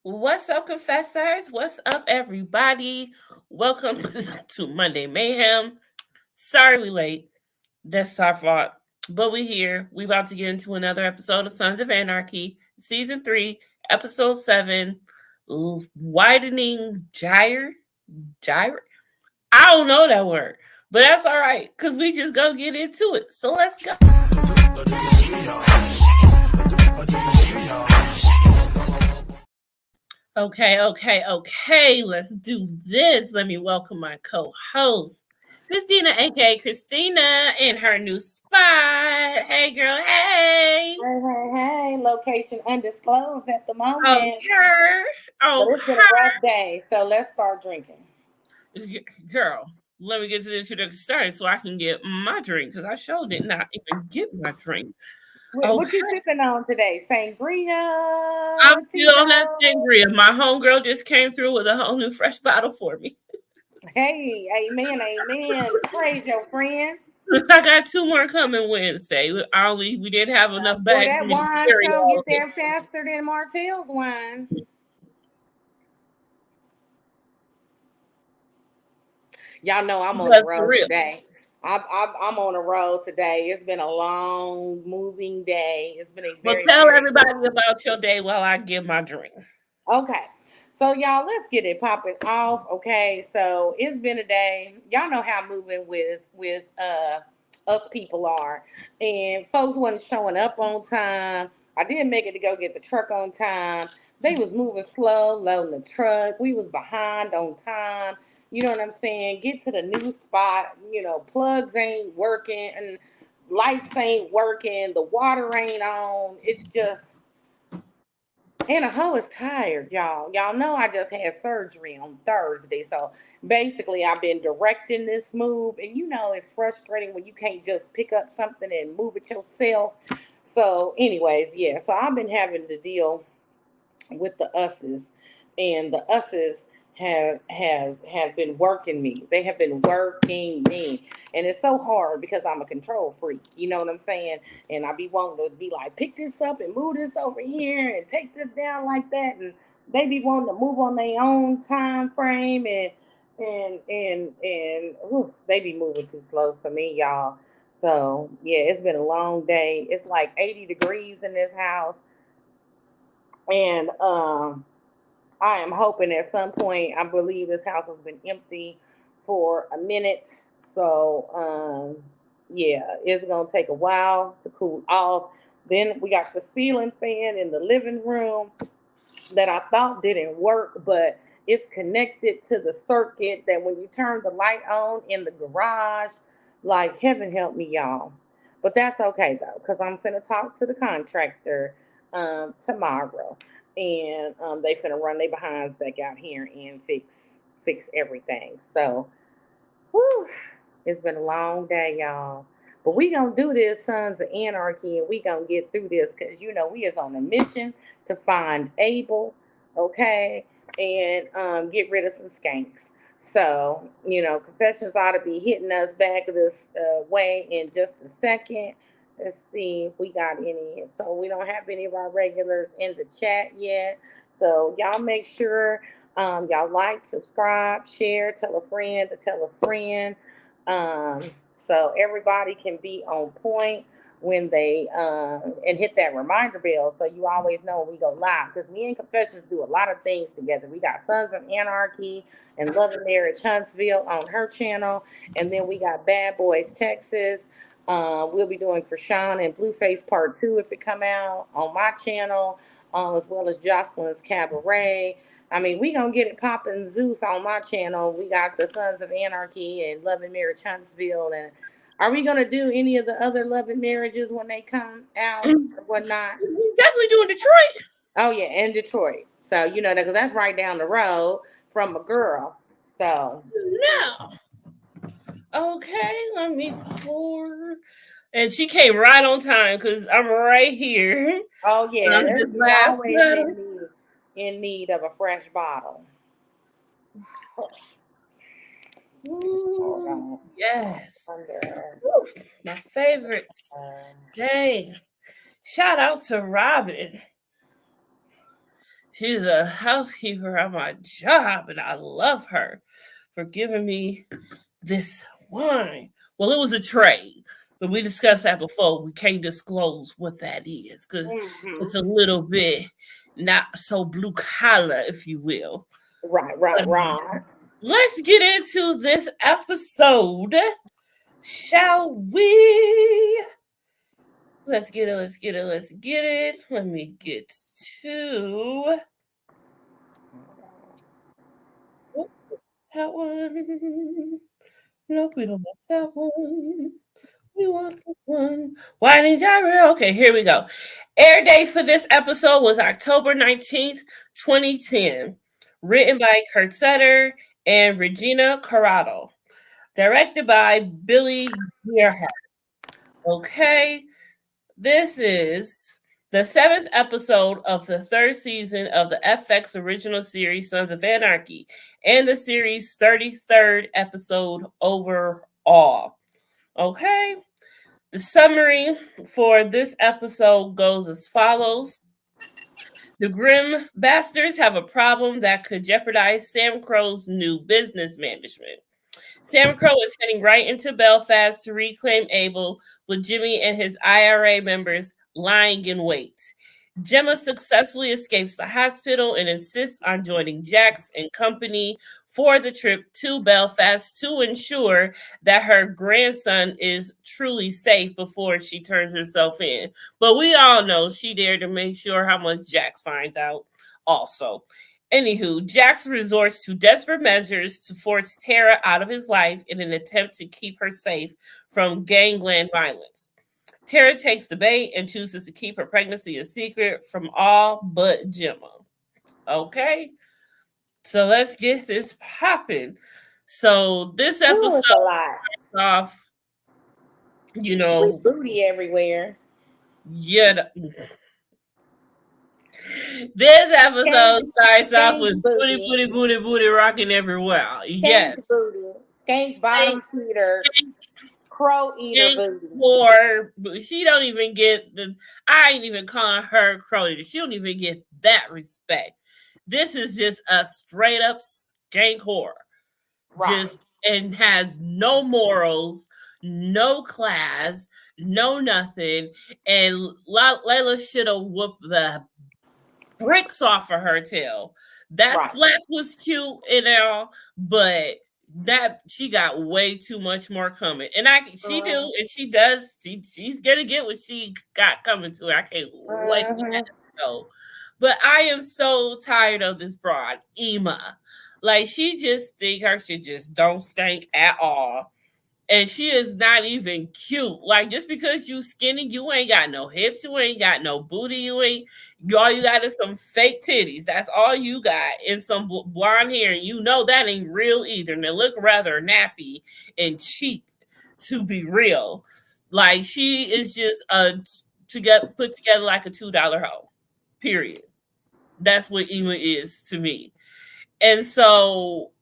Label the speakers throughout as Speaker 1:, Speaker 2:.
Speaker 1: What's up, confessors? What's up, everybody? Welcome to Monday Mayhem. Sorry we late. That's our fault. But we here. We about to get into another episode of Sons of Anarchy, Season 3, Episode 7, Widening Gyre? Gyre? I don't know that word. But that's all right, because we just go get into it. So let's go. Okay. Let's do this. Let me welcome my co-host, Christina, aka Christina, in her new spot. Hey, girl. Hey.
Speaker 2: Hey. Location undisclosed at the
Speaker 1: Oh,
Speaker 2: moment.
Speaker 1: her.
Speaker 2: But
Speaker 1: Oh,
Speaker 2: it's been a rough day, so let's start drinking.
Speaker 1: girl. Let me get to the introduction started so I can get my drink because I sure did not even get my drink.
Speaker 2: What
Speaker 1: Okay.
Speaker 2: you sipping on today?
Speaker 1: I'm
Speaker 2: Sangria,
Speaker 1: still on that
Speaker 2: Tito.
Speaker 1: sangria. My homegirl just came through with a whole new fresh bottle for me.
Speaker 2: Hey, amen. Praise your friend.
Speaker 1: I got two more coming Wednesday. We didn't have enough
Speaker 2: Boy,
Speaker 1: bags for
Speaker 2: that
Speaker 1: me to
Speaker 2: wine
Speaker 1: carry
Speaker 2: show
Speaker 1: all
Speaker 2: get
Speaker 1: of it.
Speaker 2: there faster than Martell's wine. Y'all know I'm on the
Speaker 1: But for
Speaker 2: road
Speaker 1: real.
Speaker 2: today. I'm on the road today. It's been a long, moving day. It's been a
Speaker 1: Well,
Speaker 2: very,
Speaker 1: tell
Speaker 2: very
Speaker 1: everybody about your day while I get my drink.
Speaker 2: okay. So y'all, let's get it popping off. Okay. So it's been a day. Y'all know how moving with us people are. And folks wasn't showing up on time. I didn't make it to go get the truck on time. They was moving slow, loading the truck. We was behind on time. You know what I'm saying? Get to the new spot, plugs ain't working and lights ain't working, the water ain't on. It's just and a hoe is tired, y'all. Y'all know I just had surgery on Thursday. So basically, I've been directing this move. And it's frustrating when you can't just pick up something and move it yourself. So, anyways, yeah. So I've been having to deal with the us's, and the us's have been working me. They have been working me, and it's so hard because I'm a control freak. You know what I'm saying? And I be wanting to be like, pick this up and move this over here and take this down like that, and they be wanting to move on their own time frame, and they be moving too slow for me, y'all. So yeah, it's been a long day. It's like 80 degrees in this house, and I am hoping at some point. I believe this house has been empty for a minute, so yeah, it's gonna take a while to cool off. Then we got the ceiling fan in the living room that I thought didn't work, but it's connected to the circuit that when you turn the light on in the garage, like heaven help me, y'all. But that's okay though, because I'm finna talk to the contractor tomorrow, and they finna run their behinds back out here and fix everything. So, whew, it's been a long day, y'all. But we gonna do this, Sons of Anarchy, and we gonna get through this because we is on a mission to find Abel, okay, and get rid of some skanks. So confessions ought to be hitting us back this way in just a second. Let's see if we got any. So we don't have any of our regulars in the chat yet. So y'all make sure y'all like, subscribe, share, tell a friend to tell a friend, um, so everybody can be on point when they and hit that reminder bell so you always know when we go live, because me and Confessions do a lot of things together. We got Sons of Anarchy and Love and Marriage Huntsville on her channel, and then we got Bad Boys Texas. We'll be doing Krishan and Blueface Part 2 if it come out on my channel, as well as Jocelyn's Cabaret. I mean, we gonna get it popping Zeus on my channel. We got the Sons of Anarchy and Love and Marriage Huntsville. And are we gonna do any of the other Love and Marriages when they come out or whatnot?
Speaker 1: Definitely doing Detroit.
Speaker 2: Oh yeah, and Detroit. So because that's right down the road from a girl. So
Speaker 1: No. Okay, let me pour. And she came right on time because I'm right here.
Speaker 2: oh yeah,
Speaker 1: I'm just
Speaker 2: we
Speaker 1: last
Speaker 2: always
Speaker 1: better.
Speaker 2: in need of a fresh bottle. Hold
Speaker 1: Ooh,
Speaker 2: on.
Speaker 1: yes.
Speaker 2: Under.
Speaker 1: Woo, my favorites.
Speaker 2: Uh,
Speaker 1: Dang. Shout out to Robin. She's a housekeeper at my job, and I love her for giving me this wine. Well, it was a trade, but we discussed that before. We can't disclose what that is because
Speaker 2: Hmm.
Speaker 1: it's a little bit not so blue collar, if you will.
Speaker 2: Right,
Speaker 1: But
Speaker 2: right, right.
Speaker 1: let's get into this episode, shall we? Let's get it, let's get it, let's get it. Let me get to oh, that one. Nope, we don't want that one. We want this one. Widening Gyre. Okay, here we go. Air date for this episode was October 19th, 2010. Written by Kurt Sutter and Regina Corrado. Directed by Billy Gerhardt. Okay, this is the seventh episode of the third season of the FX original series Sons of Anarchy and the series' 33rd episode overall. Okay, the summary for this episode goes as follows. The Grim Bastards have a problem that could jeopardize Sam Crow's new business management. Sam Crow is heading right into Belfast to reclaim Abel, with Jimmy and his IRA members lying in wait. Gemma successfully escapes the hospital and insists on joining Jax and company for the trip to Belfast to ensure that her grandson is truly safe before she turns herself in. But we all know she dared to make sure how much Jax finds out also. Anywho, Jax resorts to desperate measures to force Tara out of his life in an attempt to keep her safe from gangland violence. Tara takes the bait and chooses to keep her pregnancy a secret from all but Gemma. Okay, so let's get this popping. So this
Speaker 2: Ooh,
Speaker 1: episode
Speaker 2: it's a lot.
Speaker 1: off, you
Speaker 2: With
Speaker 1: know,
Speaker 2: booty everywhere.
Speaker 1: yeah. This episode
Speaker 2: Skank,
Speaker 1: starts off
Speaker 2: skank
Speaker 1: with booty,
Speaker 2: booty.
Speaker 1: booty, booty, booty rocking everywhere.
Speaker 2: Skank
Speaker 1: Yes.
Speaker 2: booty. Skank
Speaker 1: Skank,
Speaker 2: bottom feeder. Crow eater
Speaker 1: skank
Speaker 2: booty.
Speaker 1: whore. She don't even get the. I ain't even calling her crony. She don't even get that respect. This is just a straight up skank whore.
Speaker 2: Right.
Speaker 1: Just and has no morals, no class, no nothing. And Layla should have whooped the bricks off of her tail. That
Speaker 2: Right.
Speaker 1: slap was cute and all, but that she got way too much more coming. And she do,
Speaker 2: Uh-huh.
Speaker 1: and she does. She's gonna get what she got coming to her. I can't wait for that
Speaker 2: Uh-huh.
Speaker 1: to go. But I am so tired of this broad, Ema. Like she just think her shit just don't stink at all, and she is not even cute. Like just because you skinny, you ain't got no hips, you ain't got no booty, you ain't. All you got is some fake titties. That's all you got, and some blonde hair. And you know that ain't real either. And they look rather nappy and cheap, to be real. Like she is just to get put together like a $2 hoe. Period. That's what Ema is to me. And so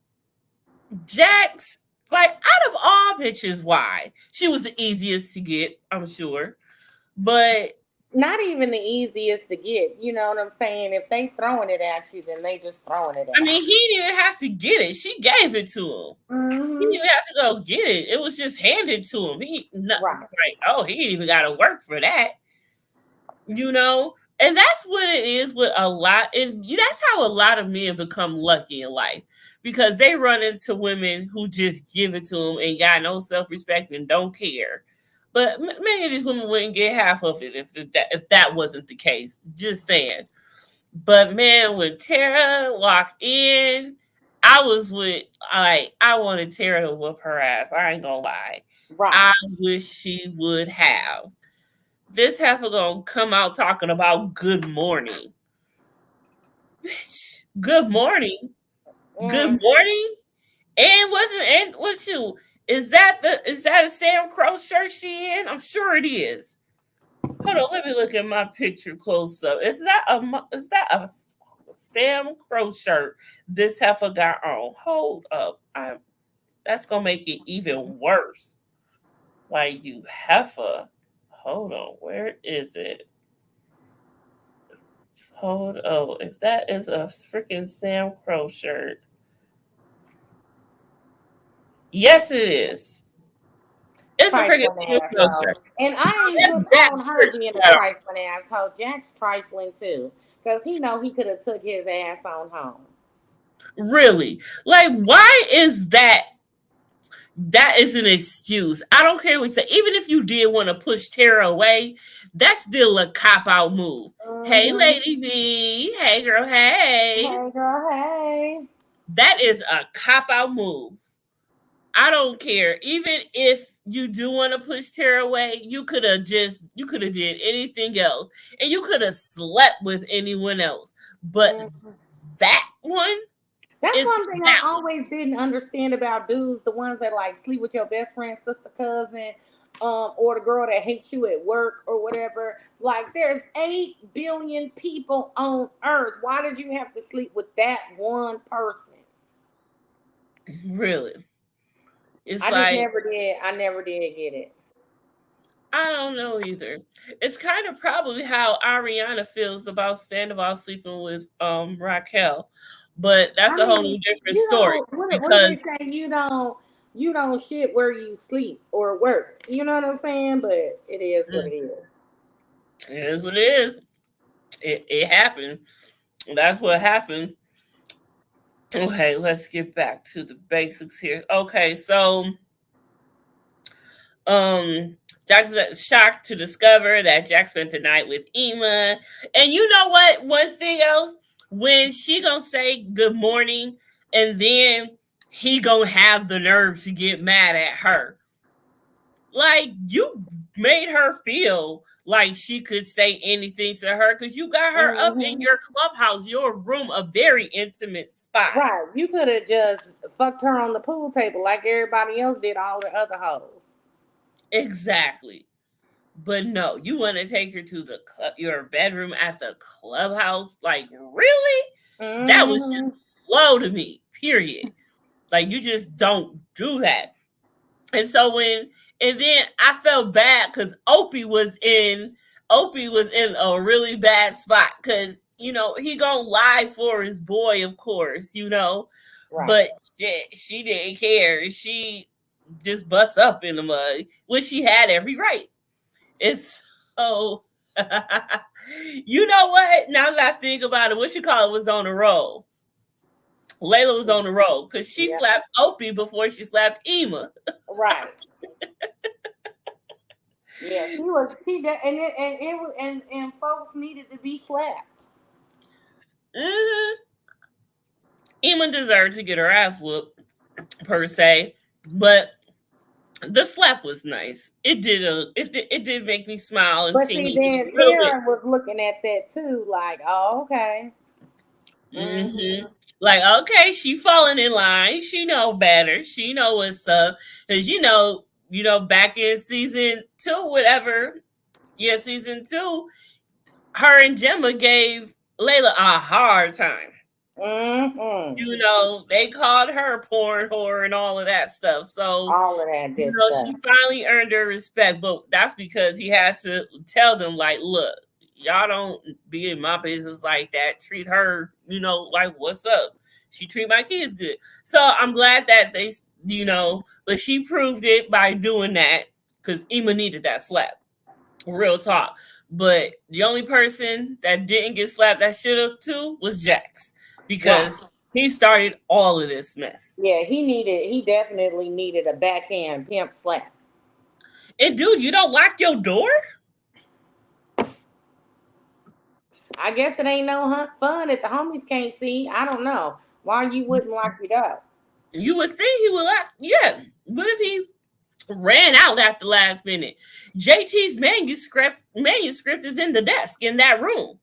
Speaker 1: Jax, like out of all bitches, why? She was the easiest to get, I'm sure. But
Speaker 2: Not even the easiest to get. You know what I'm saying? If they throwing it at you, then they just throwing it
Speaker 1: I
Speaker 2: at
Speaker 1: mean, he didn't have to get it. She gave it to him.
Speaker 2: you.
Speaker 1: He
Speaker 2: Mm-hmm.
Speaker 1: didn't have to go get it. It was just handed to him. He not
Speaker 2: Right.
Speaker 1: like, oh, he didn't even gotta work for that. You know? And that's what it is with a lot, and that's how a lot of men become lucky in life because they run into women who just give it to them and got no self respect and don't care. But many of these women wouldn't get half of it if that wasn't the case. Just saying. But man, when Tara walked in, I was with like I wanted Tara to whoop her ass. I ain't gonna lie.
Speaker 2: Right.
Speaker 1: I wish she would have. This heifer gonna come out talking about good morning. Bitch, good morning. Good
Speaker 2: Mm.
Speaker 1: morning. And what's you? Is that a Sam Crow shirt she in? I'm sure it is. Hold on, let me look at my picture close up. Is that a Sam Crow shirt this heifer got on? Hold up. That's gonna make it even worse. Like you heifer. Hold on, where is it? Hold oh, if that is a freaking Sam Crow shirt. Yes, it is. It's a freaking
Speaker 2: Trifling
Speaker 1: Sam Crow
Speaker 2: asshole.
Speaker 1: shirt.
Speaker 2: And I ain't
Speaker 1: That's
Speaker 2: just on
Speaker 1: Jack's
Speaker 2: her
Speaker 1: shirt.
Speaker 2: being a
Speaker 1: Shadow.
Speaker 2: trifling asshole. Jack's trifling too. Because he know he could have took his ass on home.
Speaker 1: Really? Like, why is that? That is an excuse. I don't care what you say. Even if you did want to push Tara away, that's still a cop out move. Hey,
Speaker 2: Mm-hmm.
Speaker 1: Lady V. Hey, girl. Hey.
Speaker 2: Hey, girl, hey.
Speaker 1: That is a cop out move. I don't care. Even if you do want to push Tara away, you could have did anything else. And you could have slept with anyone else. But
Speaker 2: Mm-hmm.
Speaker 1: that one
Speaker 2: That's
Speaker 1: is
Speaker 2: one thing I
Speaker 1: that
Speaker 2: always didn't understand about dudes, the ones that like sleep with your best friend, sister, cousin, or the girl that hates you at work or whatever. Like there's 8 billion people on earth. Why did you have to sleep with that one person?
Speaker 1: one. Really. It's
Speaker 2: I just
Speaker 1: like
Speaker 2: never did. I never did get it.
Speaker 1: I don't know either. It's kind of probably how Ariana feels about Sandoval sleeping with Raquel. But
Speaker 2: I
Speaker 1: that's a whole
Speaker 2: mean,
Speaker 1: new different
Speaker 2: you
Speaker 1: story
Speaker 2: don't. What do they
Speaker 1: because
Speaker 2: say? You don't shit where you sleep or work. You know what I'm saying? But it is what
Speaker 1: mm,
Speaker 2: it is.
Speaker 1: it is what it is. It happened. That's what happened. Okay, let's get back to the basics here. Okay, so um Jack's shocked to discover that Jack spent the night with Ema. And you know what? One thing else, when she gonna say good morning and then he gonna have the nerve to get mad at her. Like you made her feel like she could say anything to her because you got her up in
Speaker 2: Hmm.
Speaker 1: your clubhouse, your room, a very intimate spot.
Speaker 2: Right. You could have just fucked her on the pool table like everybody else did all the other hoes.
Speaker 1: Exactly. But no, you want to take her to the your bedroom at the clubhouse? Like, really? That was just
Speaker 2: Hmm.
Speaker 1: low to me. Period. Like, you just don't do that. And so and then I felt bad because Opie was in a really bad spot because he gonna lie for his boy, of course,
Speaker 2: Right.
Speaker 1: but she didn't care. She just busts up in the mud, which she had every right. It's so you know what? Now that I think about it, what she call it was on the roll. Layla was on the roll because she
Speaker 2: Yeah.
Speaker 1: slapped Opie before she slapped Ema.
Speaker 2: Right. Yeah. She was. And it was and folks needed to be slapped.
Speaker 1: Hmm. Ema deserved to get her ass whooped per se, but the slap was nice. It did make me smile and
Speaker 2: But see,
Speaker 1: tingle just a
Speaker 2: then
Speaker 1: little bit.
Speaker 2: Tara was looking at that too, like, oh, okay.
Speaker 1: Hmm.
Speaker 2: Hmm.
Speaker 1: Like, okay, she falling in line. She know better. She know what's up. Cause back in season 2, whatever. Yeah, season 2, her and Gemma gave Layla a hard time.
Speaker 2: Hmm.
Speaker 1: They called her porn whore and all of that stuff. So,
Speaker 2: All of that good stuff.
Speaker 1: she finally earned her respect, but that's because he had to tell them, like, look, y'all don't be in my business like that. Treat her, like, what's up? She treat my kids good. So I'm glad that but she proved it by doing that because Ema needed that slap. Real talk. But the only person that didn't get slapped that should have too was Jax
Speaker 2: Right.
Speaker 1: because he started all of this mess.
Speaker 2: Yeah, he definitely needed a backhand pimp slap.
Speaker 1: And dude, you don't lock your door?
Speaker 2: I guess it ain't no fun if the homies can't see. I don't know why you wouldn't lock it up.
Speaker 1: You would think he would lock. Yeah. What if he ran out at the last minute? JT's manuscript is in the desk in that room.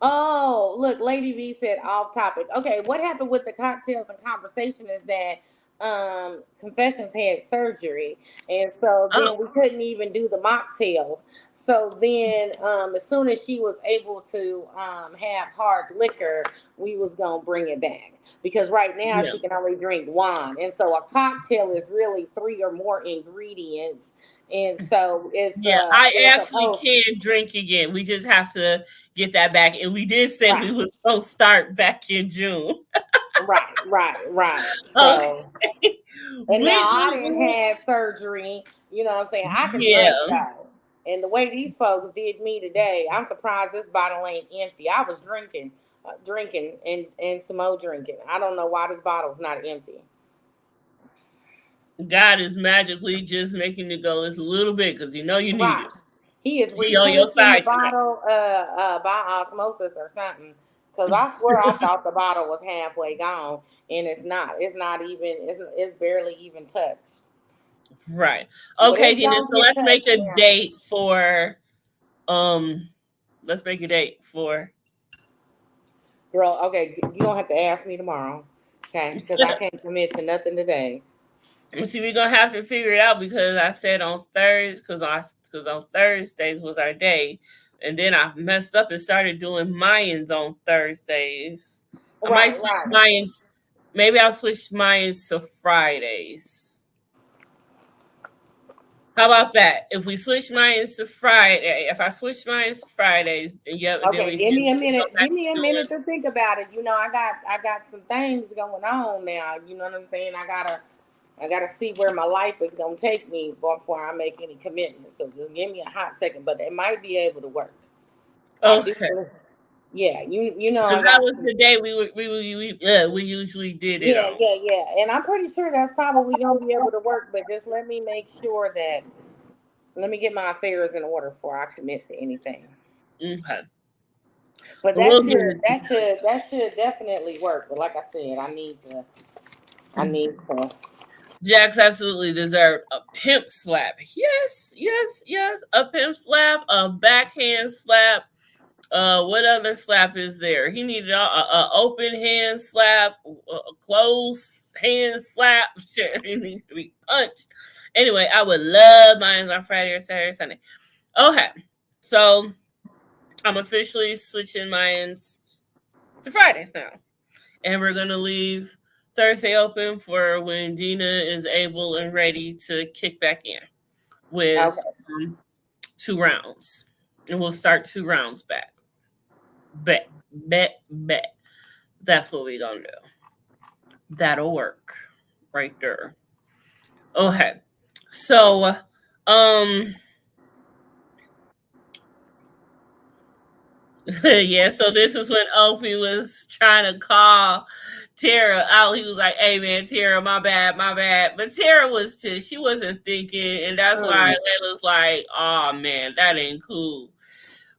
Speaker 2: Oh, look, Lady V said off topic. Okay, what happened with the cocktails and conversation is that Confessions had surgery, and so
Speaker 1: Oh,
Speaker 2: then we couldn't even do the mocktails. So then, as soon as she was able to have hard liquor, we was gonna bring it back because right now
Speaker 1: yeah.
Speaker 2: she can only drink wine, and so a cocktail is really three or more ingredients, and so
Speaker 1: Yeah, I
Speaker 2: it's
Speaker 1: actually
Speaker 2: supposed
Speaker 1: can drink again. We just have to get that back. And we did say
Speaker 2: right,
Speaker 1: we was supposed to start back in June.
Speaker 2: right.
Speaker 1: Okay.
Speaker 2: So and now
Speaker 1: With
Speaker 2: I didn't
Speaker 1: the
Speaker 2: have surgery. You know what I'm saying? I can drink
Speaker 1: yeah.
Speaker 2: though. And the way these folks did me today, I'm surprised this bottle ain't empty. I was drinking, and some more drinking. I don't know why this bottle's not empty.
Speaker 1: God is magically just making it go just a little bit because you know you need
Speaker 2: Right.
Speaker 1: it.
Speaker 2: He is
Speaker 1: He on your
Speaker 2: replenishing the
Speaker 1: side tonight.
Speaker 2: bottle by osmosis or something. Cause I swear I thought the bottle was halfway gone, and it's not. It's not even. It's barely even touched.
Speaker 1: Right.
Speaker 2: But
Speaker 1: Okay,
Speaker 2: it's
Speaker 1: Dina.
Speaker 2: gonna
Speaker 1: So
Speaker 2: get
Speaker 1: let's make
Speaker 2: touched
Speaker 1: a
Speaker 2: now.
Speaker 1: date for um let's make a date for
Speaker 2: Girl, okay, you don't have to ask me tomorrow, okay? Because I can't commit to nothing today.
Speaker 1: see, we're gonna have to figure it out because I said on Thursdays, because on Thursdays was our day, and then I messed up and started doing Mayans on Thursdays. I might
Speaker 2: Right,
Speaker 1: switch
Speaker 2: right.
Speaker 1: Mayans. Maybe I'll switch Mayans to Fridays. How about that? If we switch Mayans to Friday, if I switch Mayans to Fridays, then yep, then
Speaker 2: Okay,
Speaker 1: we can go back
Speaker 2: give me a
Speaker 1: to
Speaker 2: minute
Speaker 1: doing.
Speaker 2: to think about it. You know, I got some things going on now. You know what I'm saying? I gotta see where my life is gonna take me before I make any commitments. So just give me a hot second, but it might be able to work. I do.
Speaker 1: Okay.
Speaker 2: Yeah, you know I
Speaker 1: Because that
Speaker 2: got
Speaker 1: was
Speaker 2: some.
Speaker 1: the day we usually did it
Speaker 2: Yeah,
Speaker 1: on.
Speaker 2: yeah. And I'm pretty sure that's probably gonna be able to work, but just let me make sure that let me get my affairs in order before I commit to anything.
Speaker 1: Okay.
Speaker 2: But
Speaker 1: But we'll get it.
Speaker 2: that should definitely work. But like I said, I need to.
Speaker 1: Jax absolutely deserved a pimp slap. Yes, yes, yes. A pimp slap, a backhand slap. What other slap is there? He needed a open hand slap, a closed hand slap. Shit, he needs to be punched. Anyway, I would love mine on Friday or Saturday or Sunday. Okay, so I'm officially switching mine to Fridays now. And we're gonna leave Thursday open for when Dina is able and ready to kick back in with
Speaker 2: Okay.
Speaker 1: 2 rounds, and we'll start 2 rounds back. Bet. That's what we're gonna do. That'll work, right there. Okay, so um, yeah. So this is when Opie was trying to call Tara out. He was like, "Hey man, Tara, my bad, my bad." But Tara was pissed. She wasn't thinking, and that's why
Speaker 2: Mm.
Speaker 1: Layla's like, "Oh man, that ain't cool."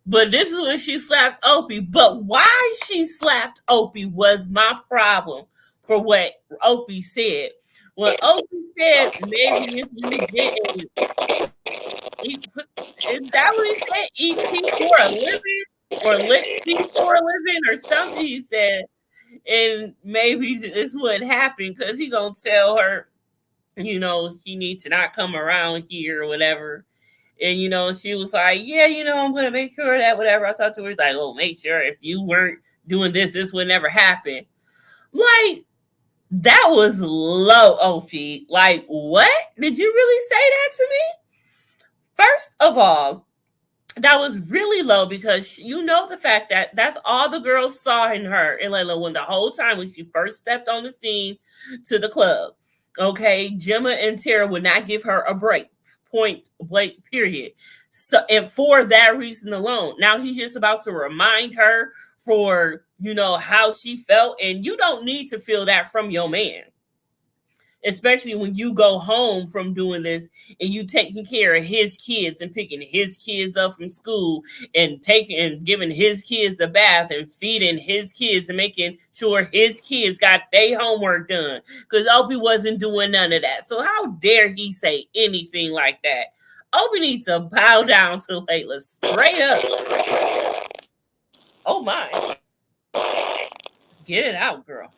Speaker 1: But this is when she slapped Opie. But why she slapped Opie was my problem for what Opie said. When Opie said, maybe if you didn't eat, is that what he said? Eat tea for a living? Or lick tea for a living? Or something he said. And maybe this wouldn't happen because he gonna tell her, he needs to not come around here or whatever. And she was like, "Yeah, I'm gonna make sure that whatever." I talked to her, like, "Oh, make sure if you weren't doing this, this would never happen." Like, that was low, Ophi. Like, what? Did you really say that to me? First of all, that was really low because the fact that that's all the girls saw in her and Layla when the whole time when she first stepped on the scene to the club. Okay, Gemma and Tara would not give her a break. Point blank, period. So, and for that reason alone, now he's just about to remind her for how she felt, and you don't need to feel that from your man, especially when you go home from doing this and you taking care of his kids and picking his kids up from school and taking and giving his kids a bath and feeding his kids and making sure his kids got their homework done, because Opie wasn't doing none of that. So how dare he say anything like that? Opie needs to bow down to Layla straight up. Oh my, get it out, girl.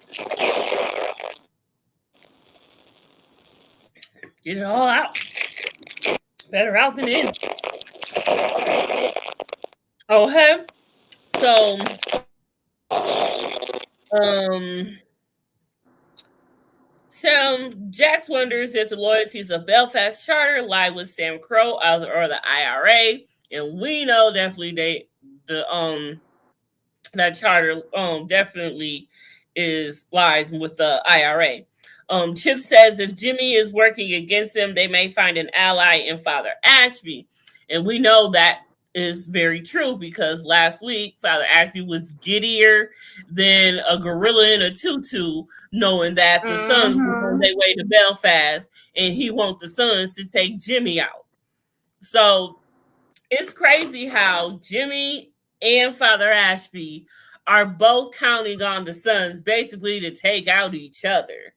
Speaker 1: Get it all out. Better out than in. Okay. So, um, Sam Jax wonders if the loyalties of Belfast Charter lie with Sam Crow or the IRA, and we know definitely the that charter definitely is lies with the IRA. Chip says if Jimmy is working against them, they may find an ally in Father Ashby. And we know that is very true because last week Father Ashby was giddier than a gorilla in a tutu, knowing that the Suns were on
Speaker 2: Mm-hmm.
Speaker 1: their way to Belfast and he wants the Suns to take Jimmy out. So it's crazy how Jimmy and Father Ashby are both counting on the Suns basically to take out each other,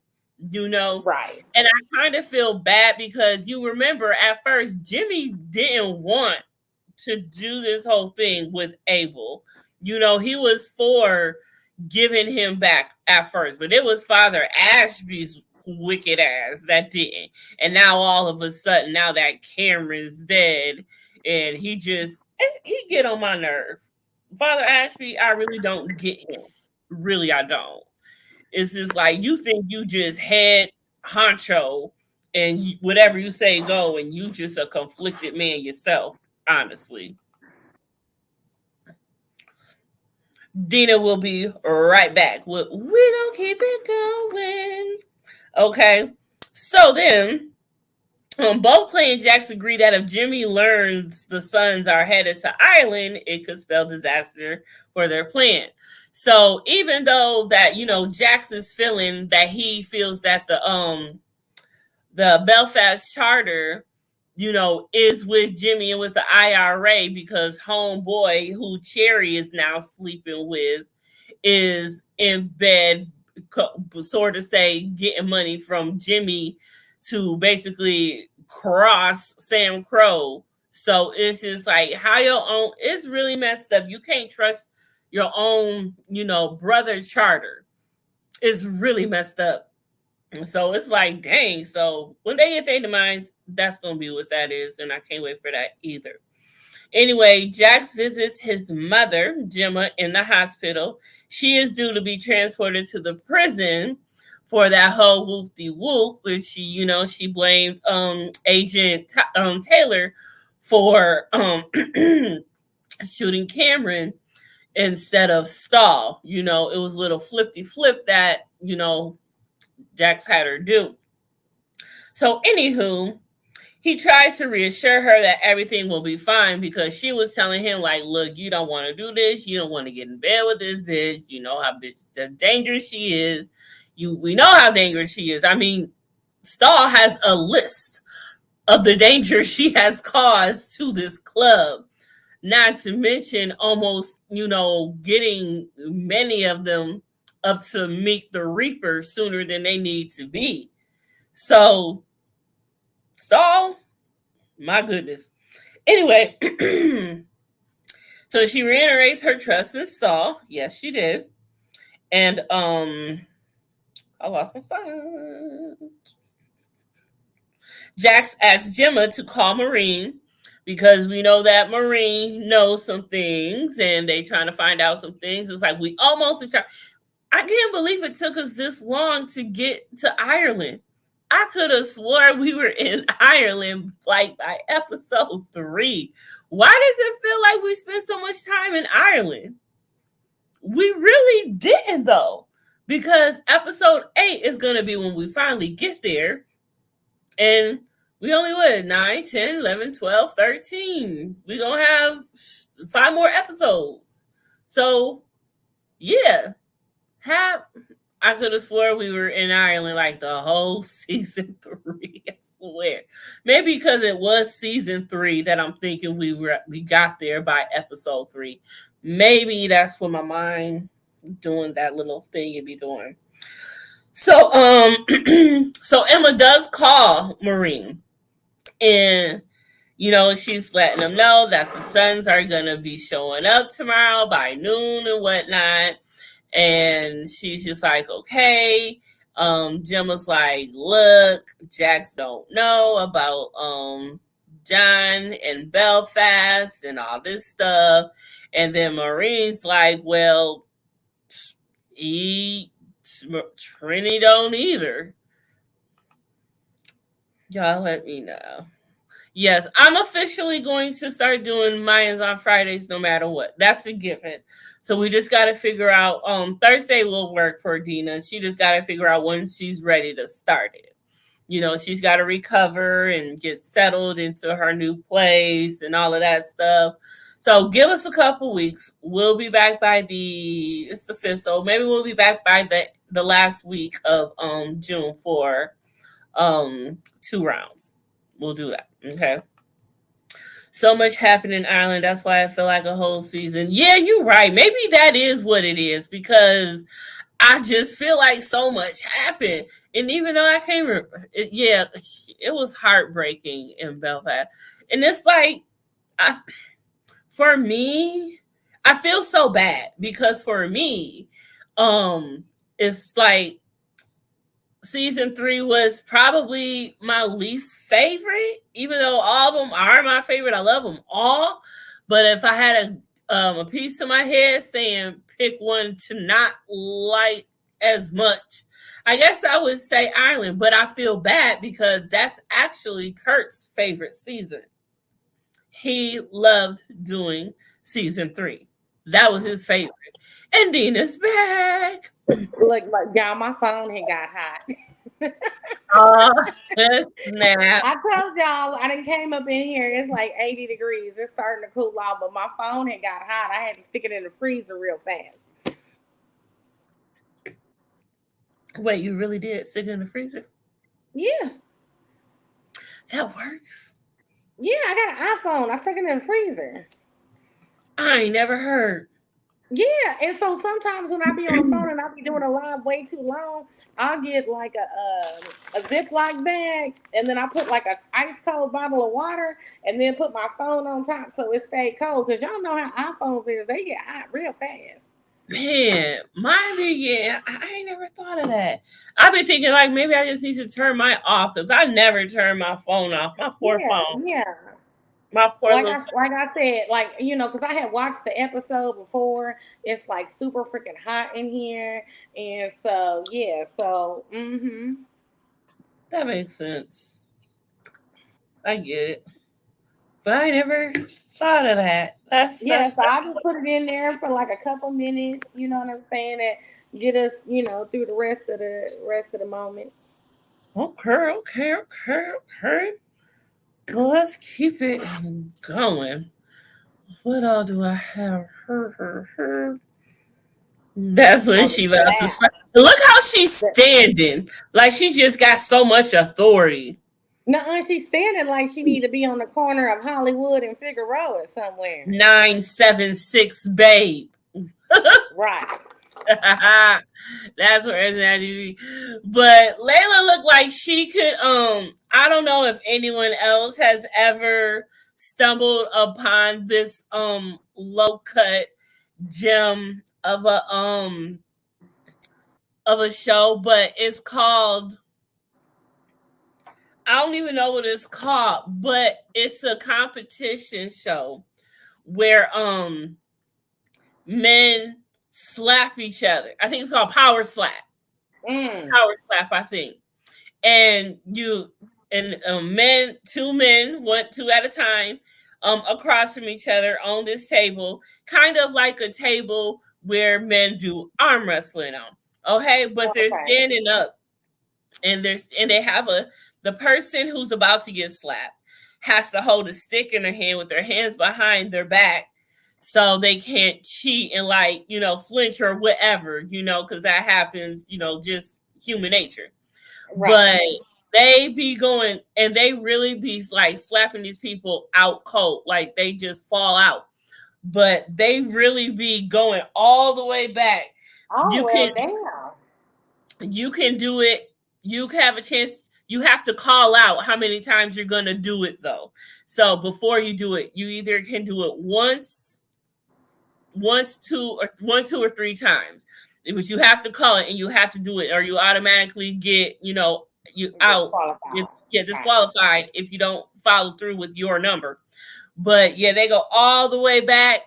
Speaker 1: you know?
Speaker 2: Right.
Speaker 1: And I kind of feel bad because you remember at first, Jimmy didn't want to do this whole thing with Abel. You know, he was for giving him back at first, but it was Father Ashby's wicked ass that didn't. And now all of a sudden, now that Cameron's dead, and he get on my nerve. Father Ashby, I really don't get him. Really, I don't. It's just like you think you just head honcho and whatever you say go, and you just a conflicted man yourself. Honestly, Dina will be right back. We gonna keep it going. Okay. So then, both Clay and Jax agree that if Jimmy learns the Suns are headed to Ireland, it could spell disaster for their plan. So even though that Jax is feeling that he feels that the Belfast charter, is with Jimmy and with the IRA because homeboy who Cherry is now sleeping with is in bed, sort of say, getting money from Jimmy to basically cross Sam Crow. So it's just like how your own, it's really messed up. You can't trust your own, brother charter. It's really messed up. So it's like, dang. So when they get their demise, that's gonna be what that is, and I can't wait for that either. Anyway, Jax visits his mother, Gemma, in the hospital. She is due to be transported to the prison for that whole whoop de whoop, which she blamed Agent Taylor for shooting Cameron instead of Stahl. It was a little flippy flip that Jax had her do. So, anywho, he tries to reassure her that everything will be fine because she was telling him, like, look, you don't want to do this. You don't want to get in bed with this bitch. You know how dangerous she is. We know how dangerous she is. I mean, Stahl has a list of the danger she has caused to this club. Not to mention almost, getting many of them up to meet the Reaper sooner than they need to be. So, Stahl, my goodness. Anyway, so she reiterates her trust in Stahl. Yes, she did. And I lost my spot. Jax asks Gemma to call Marine because we know that Marine knows some things and they trying to find out some things. It's like we almost I can't believe it took us this long to get to Ireland. I could have swore we were in Ireland like by episode 3. Why does it feel like we spent so much time in Ireland? We really didn't though, because episode 8 is going to be when we finally get there. And we only what 9, 10, 11, 12, 13. We're going to have 5 more episodes. So, yeah. I could have swore we were in Ireland like the whole season 3. I swear. Maybe because it was season 3 that I'm thinking we got there by episode 3. Maybe that's what my mind doing that little thing it be doing. So so Emma does call Marine, and she's letting them know that the Suns are gonna be showing up tomorrow by noon and whatnot. And she's just like, okay. Jim was like, look, Jax don't know about John and Belfast and all this stuff. And then Maureen's like, well, he Trini don't either. Y'all let me know. Yes, I'm officially going to start doing Mayans on Fridays no matter what. That's a given. So we just gotta figure out Thursday will work for Dina. She just gotta figure out when she's ready to start it. You know, she's gotta recover and get settled into her new place and all of that stuff. So give us a couple weeks. We'll be back by it's the fifth, so maybe we'll be back by the last week of June for 2 rounds. We'll do that. Okay. So much happened in Ireland. That's why I feel like a whole season. Yeah, you're right. Maybe that is what it is because I just feel like so much happened. And even though I can't remember, it was heartbreaking in Belfast. And it's like, for me, I feel so bad because for me, it's like season 3 was probably my least favorite, even though all of them are my favorite. I love them all. But if I had a piece of my head saying pick one to not like as much, I guess I would say Ireland. But I feel bad because that's actually Kurt's favorite season. He loved doing season 3. That was his favorite. And Dina's back.
Speaker 2: Look, y'all, my phone had got hot.
Speaker 1: Oh, snap.
Speaker 2: I told y'all I done came up in here. It's like 80 degrees. It's starting to cool off, but my phone had got hot. I had to stick it in the freezer real fast.
Speaker 1: Wait, you really did stick it in the freezer?
Speaker 2: Yeah.
Speaker 1: That works.
Speaker 2: Yeah, I got an iPhone. I stuck it in the freezer.
Speaker 1: I ain't never heard.
Speaker 2: Yeah, and so sometimes when I be on the phone and I be doing a live way too long, I'll get like a Ziploc bag, and then I put like a ice cold bottle of water, and then put my phone on top so it stay cold. Cause y'all know how iPhones is; they get hot real fast.
Speaker 1: Man, mine be yeah. I ain't never thought of that. I've been thinking like maybe I just need to turn mine off because I never turn my phone off. My poor
Speaker 2: Yeah,
Speaker 1: phone.
Speaker 2: yeah.
Speaker 1: My poor
Speaker 2: Like
Speaker 1: little
Speaker 2: I
Speaker 1: phone.
Speaker 2: like I said, like because I had watched the episode before. It's like super freaking hot in here, and so yeah, so
Speaker 1: That makes sense. I get it. But I never thought of that.
Speaker 2: yeah. So I just put it in there for like a couple minutes. You know what I'm saying? That get us, through the rest of the moments.
Speaker 1: okay, okay, okay, okay. Well, let's keep it going. What all do I have? Her. That's when
Speaker 2: Oh, the
Speaker 1: she left.
Speaker 2: slap.
Speaker 1: Look how she's
Speaker 2: The,
Speaker 1: standing. Like she just got so much authority.
Speaker 2: no, she's standing like she need to be on the corner of Hollywood and Figueroa somewhere.
Speaker 1: 976, babe.
Speaker 2: Right.
Speaker 1: That's where it's at. But Layla looked like she could. I don't know if anyone else has ever stumbled upon this low cut gem of a show, but it's called. I don't even know what it's called, but it's a competition show where men slap each other. I think it's called Power Slap.
Speaker 2: Mm.
Speaker 1: Power Slap, I think. And two men, two at a time, across from each other on this table, kind of like a table where men do arm wrestling on. Okay, but they're
Speaker 2: Okay.
Speaker 1: standing up, and they have the person who's about to get slapped has to hold a stick in their hand with their hands behind their back so they can't cheat and flinch or whatever, because that happens, just human nature.
Speaker 2: Right.
Speaker 1: But they be going and they really be like slapping these people out cold, like they just fall out. But they really be going all the way back.
Speaker 2: Oh
Speaker 1: You can
Speaker 2: well, damn.
Speaker 1: you can do it. You have a chance. You have to call out how many times you're gonna do it though. So before you do it, you either can do it once, two or three times. but you have to call it and you have to do it, or you automatically get, you out. If,
Speaker 2: Disqualified.
Speaker 1: yeah,
Speaker 2: Right.
Speaker 1: disqualified if you don't follow through with your number. But yeah, they go all the way back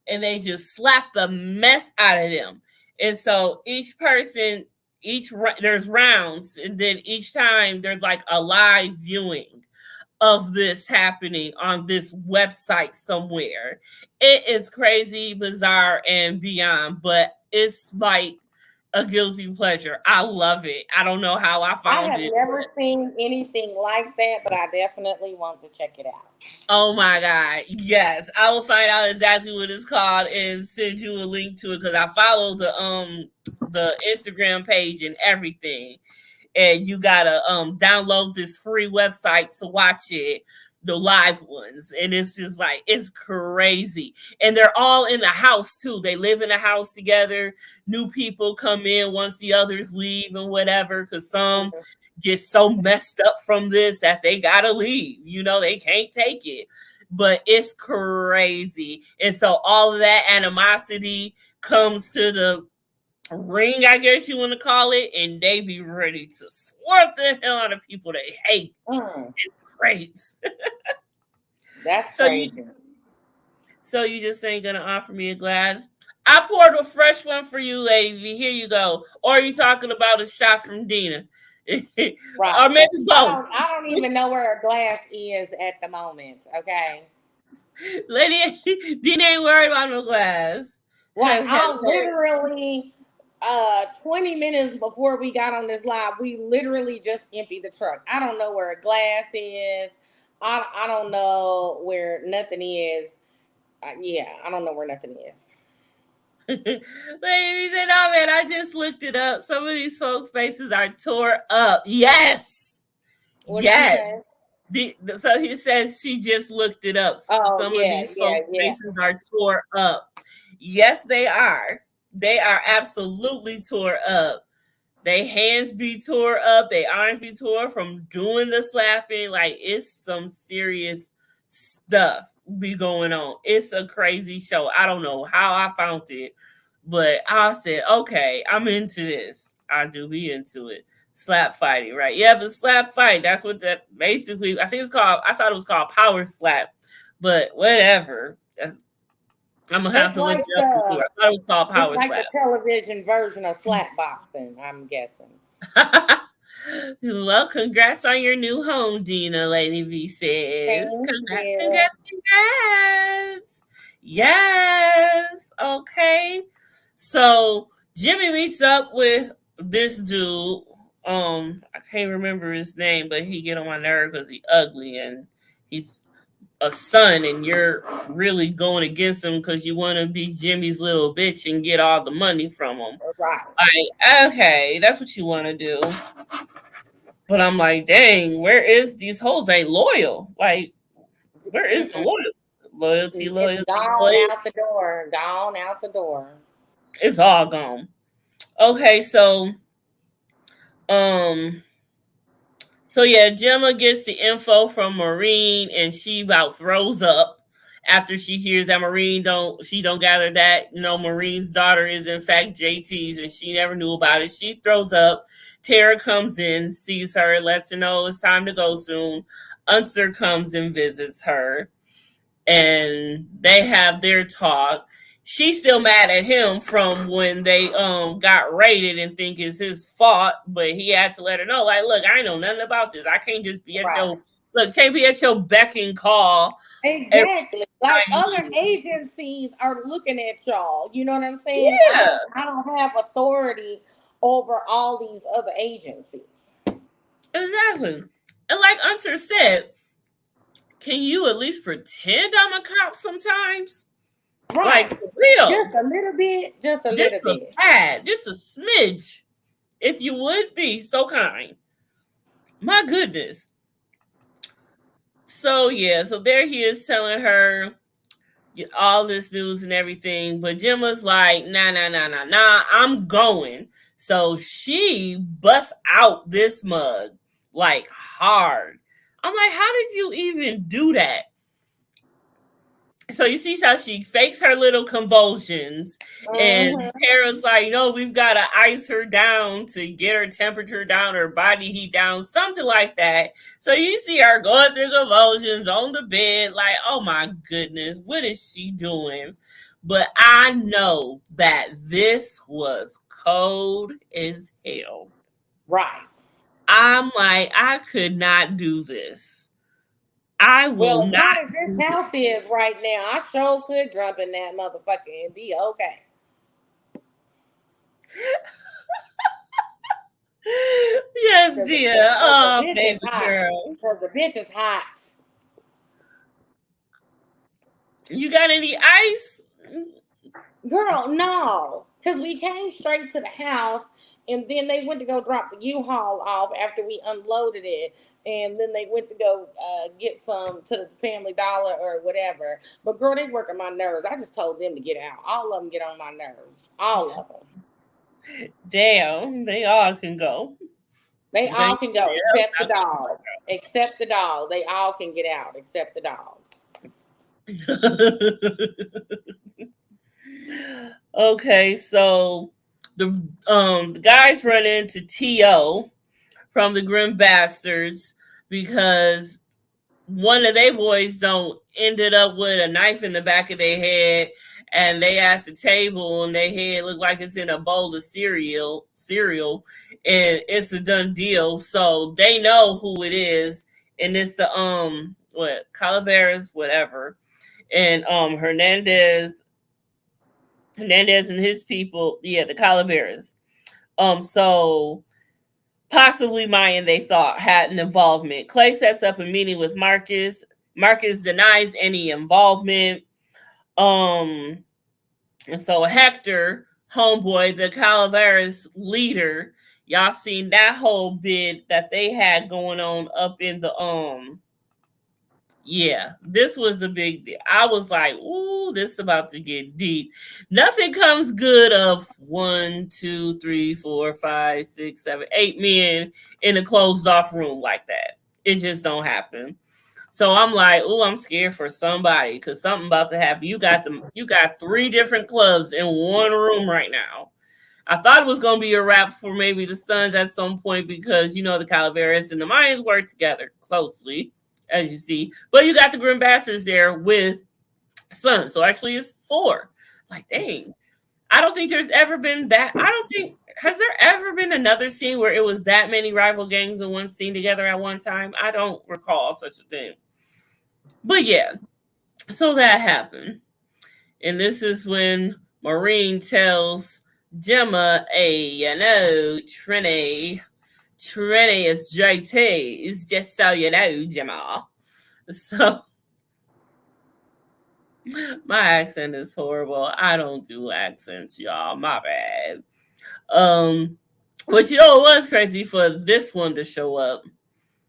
Speaker 1: and they just slap the mess out of them. And so each person, there's rounds, and then each time there's like a live viewing of this happening on this website somewhere. It is crazy, bizarre, and beyond, but it's like a guilty pleasure. I love it. I don't know how I
Speaker 2: I
Speaker 1: found
Speaker 2: have
Speaker 1: it.
Speaker 2: never seen anything like that, but I definitely want to check it out.
Speaker 1: Oh my god, yes! I will find out exactly what it's called and send you a link to it because I follow the Instagram page and everything, and you gotta download this free website to watch it, the live ones, and it's just like it's crazy, and they're all in the house too. They live in a house together. New people come in once the others leave and whatever, because some
Speaker 2: Mhm.
Speaker 1: get so messed up from this that they gotta leave. They can't take it, but it's crazy, and so all of that animosity comes to the ring, I guess you want to call it, and they be ready to swerve the hell out of people they hate.
Speaker 2: Mm,
Speaker 1: It's great.
Speaker 2: that's
Speaker 1: so you
Speaker 2: crazy.
Speaker 1: so you just ain't gonna offer me a glass? I poured a fresh one for you, lady. Here you go. Or are you talking about a shot from Dina? Or
Speaker 2: Right.
Speaker 1: maybe
Speaker 2: I
Speaker 1: both.
Speaker 2: don't. I don't even know where a glass is at the moment. Okay.
Speaker 1: Lady, Dina ain't worried about no glass.
Speaker 2: Like I literally, 20 minutes before we got on this live, we literally just emptied the truck. I don't know where a glass is. I don't know where nothing is. Yeah, I don't know where nothing is.
Speaker 1: Lady said, "Oh man, I just looked it up. Some of these folks' faces are tore up." Yes,
Speaker 2: What did she
Speaker 1: yes.
Speaker 2: say?
Speaker 1: So he says she just looked it up.
Speaker 2: Oh
Speaker 1: Some of
Speaker 2: yeah,
Speaker 1: these
Speaker 2: yeah,
Speaker 1: folks'
Speaker 2: yeah.
Speaker 1: faces are tore up. Yes, they are. They are absolutely tore up. They hands be tore up. They arms be tore from doing the slapping. Like it's some serious stuff be going on. It's a crazy show. I don't know how I found it, but I said, okay, I'm into this. I do be into it. Slap fighting, right? Yeah, but slap fight. That's what that basically. I think it's called. I thought it was called power slap, but whatever. I'm gonna have
Speaker 2: It's
Speaker 1: to look
Speaker 2: like
Speaker 1: it up. I thought it was called
Speaker 2: it's
Speaker 1: power
Speaker 2: like the
Speaker 1: slap.
Speaker 2: television version of slap boxing. I'm guessing.
Speaker 1: Well, congrats on your new home, Dina. Lady V says,
Speaker 2: Thank
Speaker 1: congrats,
Speaker 2: you.
Speaker 1: congrats, congrats. Yes. Okay. So Jimmy meets up with this dude. I can't remember his name, but he get on my nerve because he's ugly and he's a son, and you're really going against him because you want to be Jimmy's little bitch and get all the money from him.
Speaker 2: Right.
Speaker 1: Like, okay, that's what you want to do. But I'm like, dang, where is these hoes ain't loyal? Like, where is the
Speaker 2: Mm-mm.
Speaker 1: loyalty,
Speaker 2: It's
Speaker 1: loyalty,
Speaker 2: gone
Speaker 1: loyalty?
Speaker 2: out the door. Gone out the door.
Speaker 1: It's all gone. Okay, um, so yeah, Gemma gets the info from Maureen, and she about throws up after she hears that she don't gather that Maureen's daughter is in fact JT's, and she never knew about it. She throws up. Tara comes in, sees her, lets her know it's time to go soon. Unser comes and visits her, and they have their talk. She's still mad at him from when they got raided and think it's his fault, but he had to let her know, like, look, I know nothing about this. I can't just be at
Speaker 2: Right.
Speaker 1: your can't be at your beck and call every
Speaker 2: Exactly. Like
Speaker 1: time you
Speaker 2: other agencies are looking at y'all. You know what I'm saying?
Speaker 1: Yeah,
Speaker 2: I don't have authority over all these other agencies.
Speaker 1: exactly. And like Unser said, can you at least pretend I'm a cop sometimes?
Speaker 2: Right.
Speaker 1: Like for real.
Speaker 2: Just a little bit. Just a
Speaker 1: Just
Speaker 2: little
Speaker 1: a
Speaker 2: bit.
Speaker 1: tad, just a smidge. If you would be so kind. My goodness. So yeah, so there he is telling her all this news and everything, but Gemma's like, nah, nah, nah, nah, nah, I'm going. So she busts out this mug like hard. I'm like, how did you even do that? So you see how she fakes her little convulsions, and
Speaker 2: Mm-hmm.
Speaker 1: Tara's like, "No, we've got to ice her down to get her temperature down, her body heat down, something like that." So you see her going through convulsions on the bed, like, "Oh my goodness, what is she doing?" But I know that this was cold as hell.
Speaker 2: Right.
Speaker 1: I'm like, I could not do this. I will
Speaker 2: Well, as
Speaker 1: not
Speaker 2: hot as this
Speaker 1: do this.
Speaker 2: house is right now, I sure could jump in that motherfucker and be okay.
Speaker 1: Yes,
Speaker 2: Cause,
Speaker 1: dear.
Speaker 2: cause the
Speaker 1: Oh,
Speaker 2: bitch is
Speaker 1: baby
Speaker 2: hot.
Speaker 1: girl.
Speaker 2: Cause the bitch is hot.
Speaker 1: You got any ice?
Speaker 2: Girl, no. Cause we came straight to the house and then they went to go drop the U-Haul off after we unloaded it. And then they went to go get some to the Family Dollar or whatever. But girl, they working my nerves. I just told them to get out. All of them get on my nerves. All of them.
Speaker 1: Damn, they all can go.
Speaker 2: They all
Speaker 1: Thank
Speaker 2: can go
Speaker 1: you.
Speaker 2: except the dog. Except the dog. They all can get out except the dog.
Speaker 1: Okay, so the guys run into T.O. from the Grim Bastards because one of their boys don't ended up with a knife in the back of their head, and they at the table and their head look like it's in a bowl of cereal, and it's a done deal. So they know who it is, and it's the what Calaveras, whatever, and Hernandez and his people, yeah, the Calaveras. So possibly Mayan, they thought, had an involvement. Clay sets up a meeting with Marcus. Marcus denies any involvement. Um, and so Hector, homeboy, the Calaveras leader, y'all seen that whole bit that they had going on up in the yeah, this was a big deal. I was like, ooh, this is about to get deep. Nothing comes good of 1, 2, 3, 4, 5, 6, 7, 8 men in a closed off room like that. It just don't happen. So I'm like, ooh, I'm scared for somebody because something about to happen. You got three different clubs in one room right now. I thought it was gonna be a wrap for maybe the Suns at some point because the Calaveras and the Mayans work together closely, as you see. But you got the Grim Bastards there with Suns, so actually it's four. Like, dang, I don't think there's ever been that. I don't think has there ever been another scene where it was that many rival gangs in one scene together at one time. I don't recall such a thing. But yeah, so that happened. And this is when Maureen tells Gemma, hey, Trini is JT. It's just so you know, Gemma. So my accent is horrible. I don't do accents, y'all. My bad. Um, but it was crazy for this one to show up.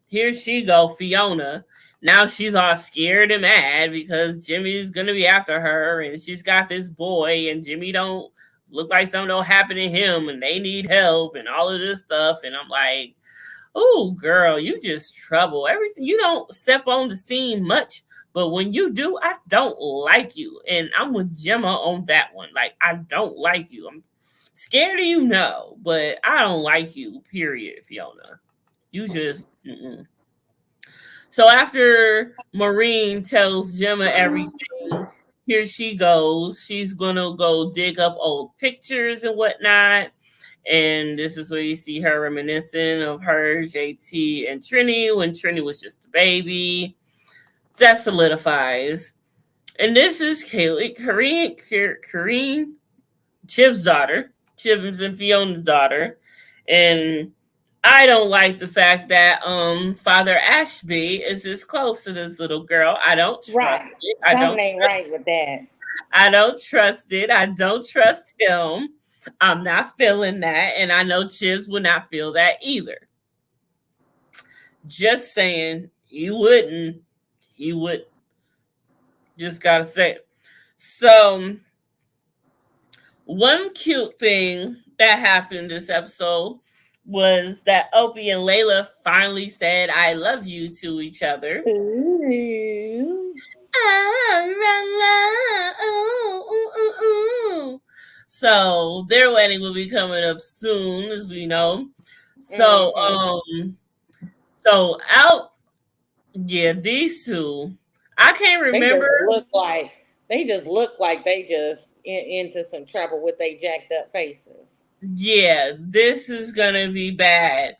Speaker 1: Here she go, Fiona. Now she's all scared and mad because Jimmy's gonna be after her, and she's got this boy, and Jimmy don't look like something don't happen to him, and they need help, and all of this stuff. And I'm like, oh, girl, you just trouble. Everything you don't step on the scene much, but when you do, I don't like you, and I'm with Gemma on that one. Like, I don't like you. I'm scared of you, no, but I don't like you. Period, Fiona. You just. Mm-mm. So after Maureen tells Gemma everything, here she goes. She's gonna go dig up old pictures and whatnot. And this is where you see her reminiscing of her, JT, and Trini when Trini was just a baby. That solidifies. And this is Kareen, Chip's daughter, Chip's and Fiona's daughter. And I don't like the fact that Father Ashby is this close to this little girl. I don't trust
Speaker 2: Right.
Speaker 1: it. I
Speaker 2: Something
Speaker 1: don't
Speaker 2: ain't
Speaker 1: trust
Speaker 2: right with that.
Speaker 1: I don't trust it. I don't trust him. I'm not feeling that. And I know Chips would not feel that either. Just saying, he wouldn't. He would just gotta say it. So one cute thing that happened this episode was that Opie and Layla finally said I love you to each other.
Speaker 2: Ooh.
Speaker 1: Ooh, ooh, ooh, ooh. So their wedding will be coming up soon, as we know. So
Speaker 2: Mm-hmm.
Speaker 1: so out, yeah, these two. I can't
Speaker 2: They
Speaker 1: remember.
Speaker 2: just look like they just into some trouble with they jacked up faces.
Speaker 1: Yeah, this is gonna be bad.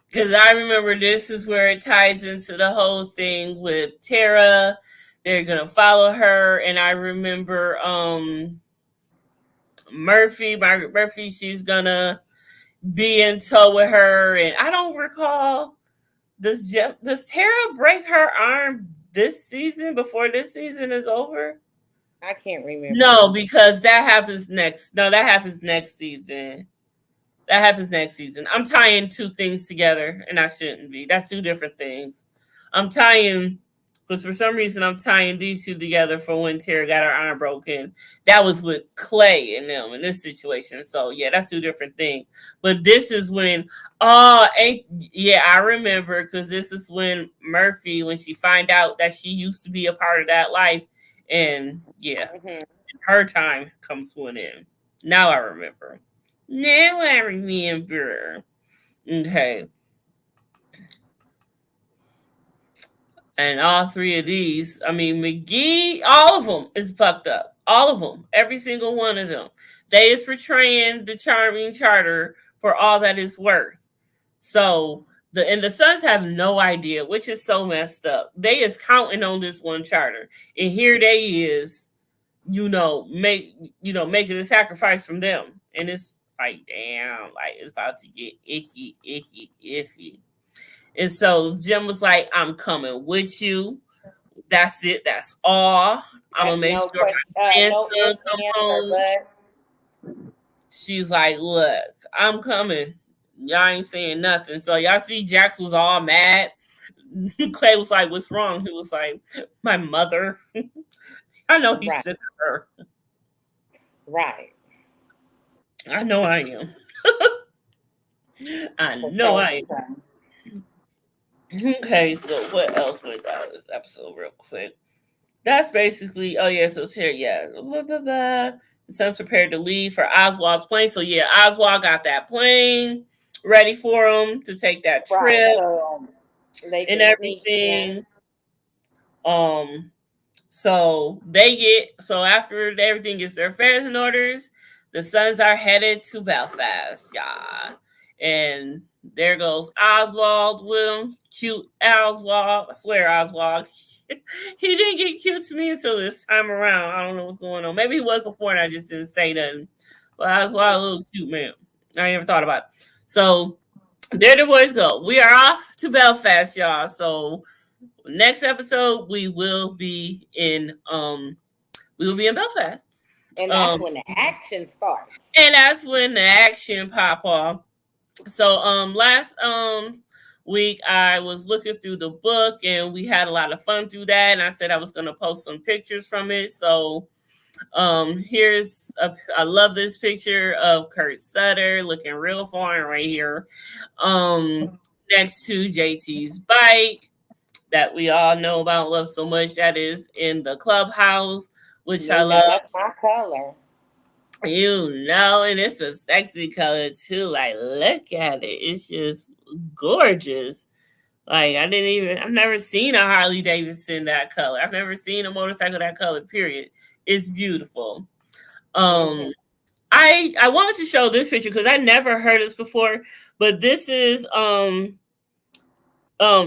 Speaker 1: Because I remember this is where it ties into the whole thing with Tara. They're gonna follow her, and I remember Margaret Murphy, she's gonna be in tow with her, and I don't recall, does Tara break her arm this season before this season is over?
Speaker 2: I can't remember.
Speaker 1: No, because that happens next. No, that happens next season. That happens next season. I'm tying two things together, and I shouldn't be. That's two different things. I'm tying, because for some reason I'm tying these two together for when Tara got her arm broken. That was with Clay and them in this situation. So yeah, that's two different things. But this is when, yeah, I remember, because this is when Murphy, when she find out that she used to be a part of that life, and yeah,
Speaker 2: Hmm.
Speaker 1: her time comes to an end. Now I remember. Now I remember. Okay. And all three of these, I mean, McGee, all of them is fucked up. All of them. Every single one of them. They is portraying the charming charter for all that it's worth. So the Suns have no idea, which is so messed up. They is counting on this one charter. And here they is, making a sacrifice from them. And it's like, damn, like it's about to get icky, icky, iffy. And so Jim was like, I'm coming with you. That's it. That's all. I'm gonna
Speaker 2: Like
Speaker 1: make
Speaker 2: no
Speaker 1: sure
Speaker 2: question,
Speaker 1: my
Speaker 2: no
Speaker 1: grandson
Speaker 2: ifs,
Speaker 1: come
Speaker 2: ands, or
Speaker 1: home.
Speaker 2: buts.
Speaker 1: She's like, look, I'm coming. Y'all ain't saying nothing. So y'all see Jax was all mad. Clay was like, what's wrong? He was like, my mother. I know he's
Speaker 2: Right,
Speaker 1: sick of her.
Speaker 2: right.
Speaker 1: I know I am. I
Speaker 2: For
Speaker 1: know
Speaker 2: sure,
Speaker 1: I
Speaker 2: for
Speaker 1: am.
Speaker 2: sure.
Speaker 1: Okay, so what else we got in this episode real quick? That's basically, oh yeah, so it's here, yeah. Blah, blah, blah. The son's prepared to leave for Oswald's plane. So yeah, Oswald got that plane ready for him to take that
Speaker 2: Right.
Speaker 1: trip
Speaker 2: So they
Speaker 1: and
Speaker 2: can sneak in.
Speaker 1: everything. Um, so after everything gets their affairs and orders, the sons are headed to Belfast, yeah. And there goes Oswald with them. Cute Oswald. I swear Oswald. He didn't get cute to me until this time around. I don't know what's going on. Maybe he was before and I just didn't say nothing. But Oswald a little cute man. I never thought about it. So there the boys go. We are off to Belfast, y'all. So next episode we will be in Belfast.
Speaker 2: And that's
Speaker 1: Um
Speaker 2: when the action starts.
Speaker 1: and that's when the action pop off. So last week I was looking through the book and we had a lot of fun through that, and I said I was gonna post some pictures from it. So I love this picture of Kurt Sutter looking real foreign right here. Next to JT's bike that we all know about, love so much, that is in the clubhouse, which I
Speaker 2: You know,
Speaker 1: love.
Speaker 2: that's my color.
Speaker 1: And it's a sexy color too. Like, look at it. It's just gorgeous. Like, I've never seen a Harley Davidson that color. I've never seen a motorcycle that color, period. It's beautiful.
Speaker 2: Hmm.
Speaker 1: Um, I wanted to show this picture because I never heard this before, but this is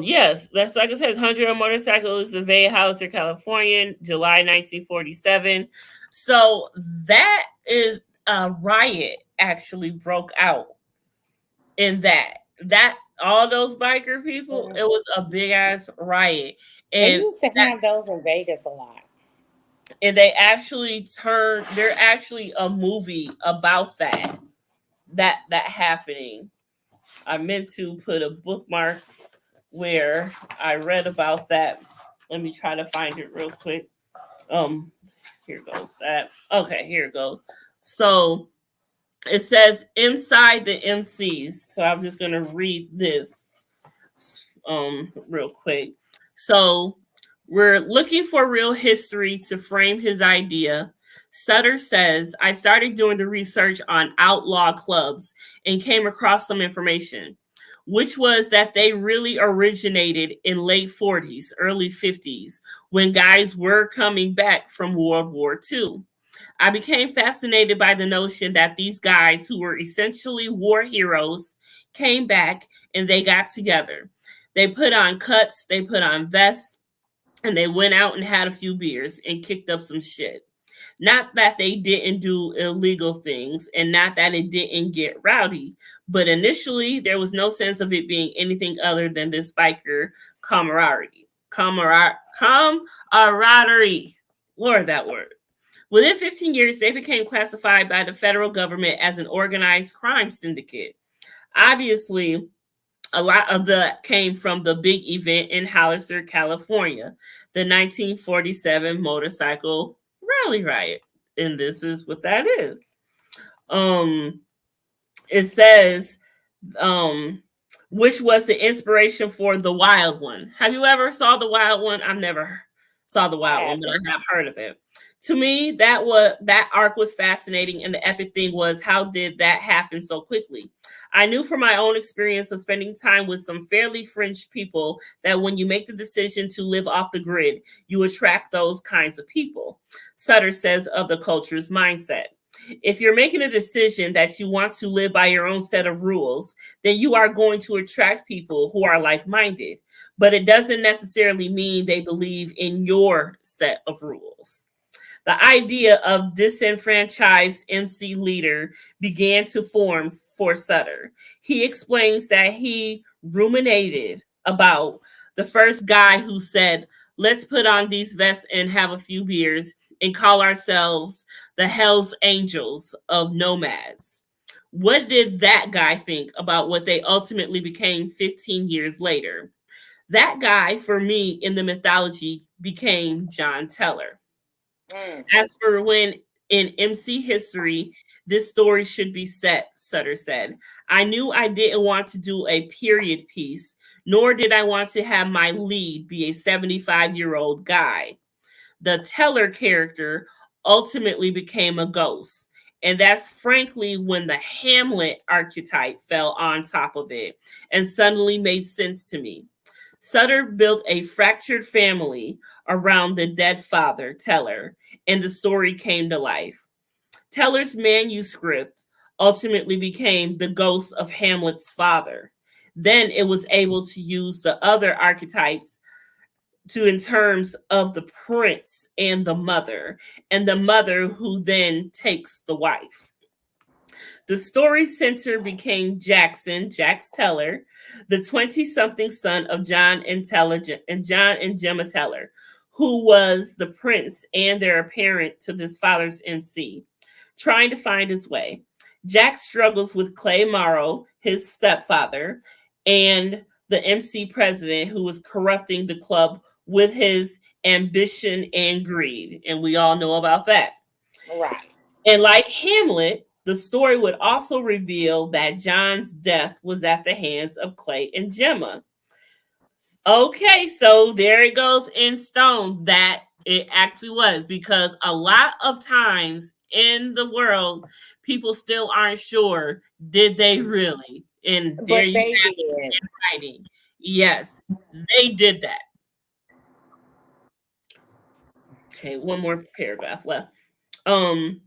Speaker 1: yes, that's like I said, 100 motorcycles in Bay Hauser, California, July 1947. So that is a riot actually broke out in that all those biker people, it was a big ass riot.
Speaker 2: They
Speaker 1: And
Speaker 2: used to
Speaker 1: that
Speaker 2: have those in Vegas a lot.
Speaker 1: and they actually turned they're actually a movie about that happening. I meant to put a bookmark where I read about that. Let me try to find it real quick. Um, Here goes that. Okay, here it goes. So it says inside the MCs. So I'm just gonna read this real quick. So We're looking for real history to frame his idea. Sutter says, I started doing the research on outlaw clubs and came across some information, which was that they really originated in late 40s, early 50s, when guys were coming back from World War II. I became fascinated by the notion that these guys, who were essentially war heroes, came back and they got together. They put on cuts, they put on vests, and they went out and had a few beers and kicked up some shit. Not that they didn't do illegal things and not that it didn't get rowdy, but initially there was no sense of it being anything other than this biker camaraderie. Camaraderie. Lord, that word. Within 15 years, they became classified by the federal government as an organized crime syndicate. Obviously, a lot of that came from the big event in Hollister, California, the 1947 motorcycle rally riot. And this is what that is. Um, it says, um, which was the inspiration for the Wild One. Have you ever saw the Wild One? I've never saw the
Speaker 2: I
Speaker 1: Wild One, but
Speaker 2: haven't.
Speaker 1: I have heard of it. To me, that arc was fascinating, and the epic thing was how did that happen so quickly? I knew from my own experience of spending time with some fairly fringe people that when you make the decision to live off the grid, you attract those kinds of people. Sutter says of the culture's mindset. If you're making a decision that you want to live by your own set of rules, then you are going to attract people who are like minded. But it doesn't necessarily mean they believe in your set of rules. The idea of disenfranchised MC leader began to form for Sutter. He explains that he ruminated about the first guy who said, let's put on these vests and have a few beers and call ourselves the Hells Angels of Nomads. What did that guy think about what they ultimately became 15 years later? That guy, for me, in the mythology, became John Teller.
Speaker 2: Mm.
Speaker 1: As for when in MC history this story should be set, Sutter said, I knew I didn't want to do a period piece, nor did I want to have my lead be a 75-year-old guy. The Teller character ultimately became a ghost. And that's frankly when the Hamlet archetype fell on top of it and suddenly made sense to me. Sutter built a fractured family around the dead father, Teller, and the story came to life. Teller's manuscript ultimately became the ghost of Hamlet's father. Then it was able to use the other archetypes to in terms of the prince and the mother who then takes the wife. The story center became Jax Teller, the 20-something son of John and Gemma Teller, who was the prince and their parent to this father's MC, trying to find his way. Jack struggles with Clay Morrow, his stepfather, and the MC president who was corrupting the club with his ambition and greed. And we all know about that.
Speaker 2: Right.
Speaker 1: And like Hamlet, the story would also reveal that John's death was at the hands of Clay and Gemma. Okay, so there it goes in stone that it actually was, because a lot of times in the world, people still aren't sure, did they really? And there
Speaker 2: But
Speaker 1: you
Speaker 2: they
Speaker 1: have it
Speaker 2: did.
Speaker 1: in writing. Yes, they did that. Okay, one more paragraph left. Um,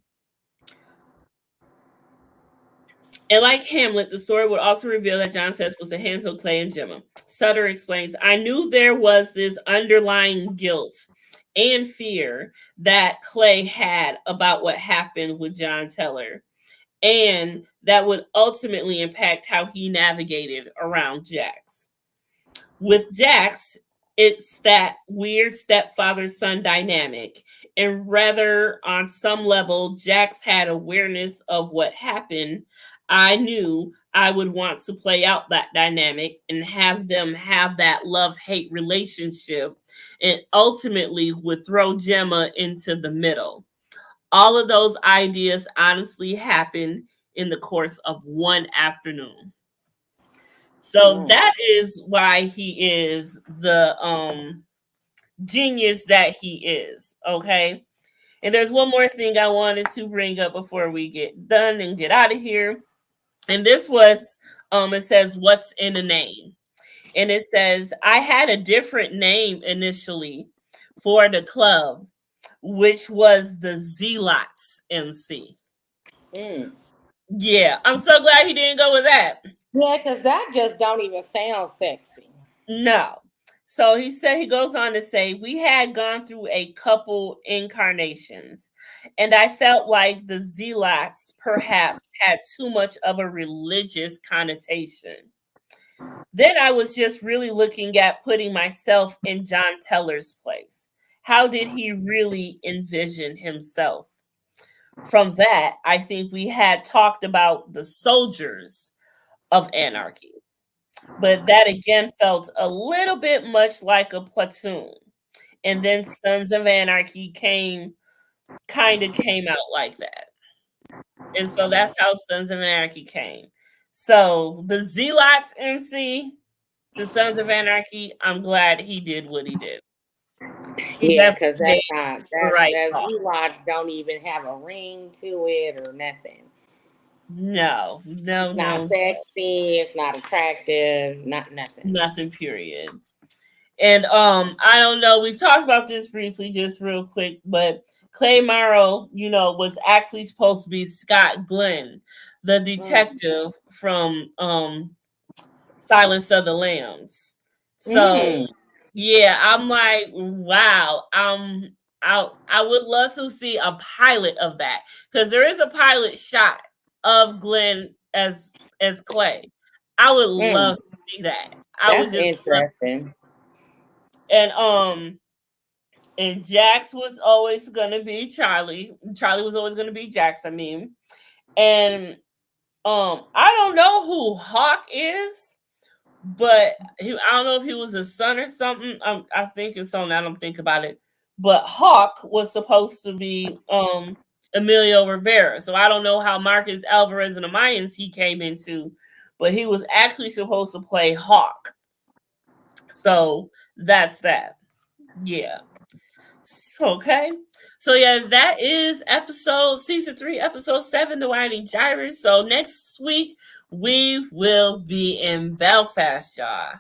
Speaker 1: And like Hamlet, the story would also reveal that John Seth was the hands of Clay and Gemma. Sutter explains, I knew there was this underlying guilt and fear that Clay had about what happened with John Teller, and that would ultimately impact how he navigated around Jax. With Jax, it's that weird stepfather son dynamic. And rather, on some level, Jax had awareness of what happened. I knew I would want to play out that dynamic and have them have that love hate relationship, and ultimately would throw Gemma into the middle. All of those ideas honestly happened in the course of one afternoon. So
Speaker 2: Mm.
Speaker 1: that is why he is the genius that he is. Okay. And there's one more thing I wanted to bring up before we get done and get out of here. And this was, it says, what's in a name? And it says, I had a different name initially for the club, which was the Zealots MC.
Speaker 2: Mm.
Speaker 1: Yeah, I'm so glad he didn't go with that.
Speaker 2: Yeah, because that just don't even sound sexy.
Speaker 1: No. So he said, he goes on to say, we had gone through a couple incarnations, and I felt like the Zealots perhaps had too much of a religious connotation. Then I was just really looking at putting myself in John Teller's place. How did he really envision himself? From that, I think we had talked about the soldiers of anarchy, but that again felt a little bit much like a platoon. And then Sons of Anarchy kind of came out like that. And so that's how Sons of Anarchy came. So the Zealots MC to Sons of Anarchy, I'm glad he did what he did. He
Speaker 2: Yeah,
Speaker 1: definitely
Speaker 2: because
Speaker 1: made
Speaker 2: that's not
Speaker 1: the
Speaker 2: that's
Speaker 1: right
Speaker 2: that
Speaker 1: call.
Speaker 2: Z-Lodge don't even have a ring to it or nothing.
Speaker 1: No, no,
Speaker 2: It's not
Speaker 1: no,
Speaker 2: sexy. It's not attractive. Not nothing.
Speaker 1: nothing, period. And I don't know, we've talked about this briefly, just real quick, but Clay Morrow, was actually supposed to be Scott Glenn, the
Speaker 2: Mm.
Speaker 1: detective from Silence of the Lambs. So
Speaker 2: Mm.
Speaker 1: yeah, I'm like, wow. I would love to see a pilot of that, because there is a pilot shot of Glenn as Clay. I would
Speaker 2: Mm.
Speaker 1: love to see that. I would
Speaker 2: That's
Speaker 1: just love.
Speaker 2: interesting.
Speaker 1: And Jax was always gonna be Charlie. Charlie was always gonna be Jax, I mean. And I don't know who Hawk is, but I don't know if he was a son or something. I think it's something. I don't think about it. But Hawk was supposed to be Emilio Rivera. So I don't know how Marcus Alvarez and the Mayans he came into, but he was actually supposed to play Hawk. So that's that. Yeah. Okay. So yeah, that is season 3, episode 7, the Widening Gyre. So next week we will be in Belfast, y'all.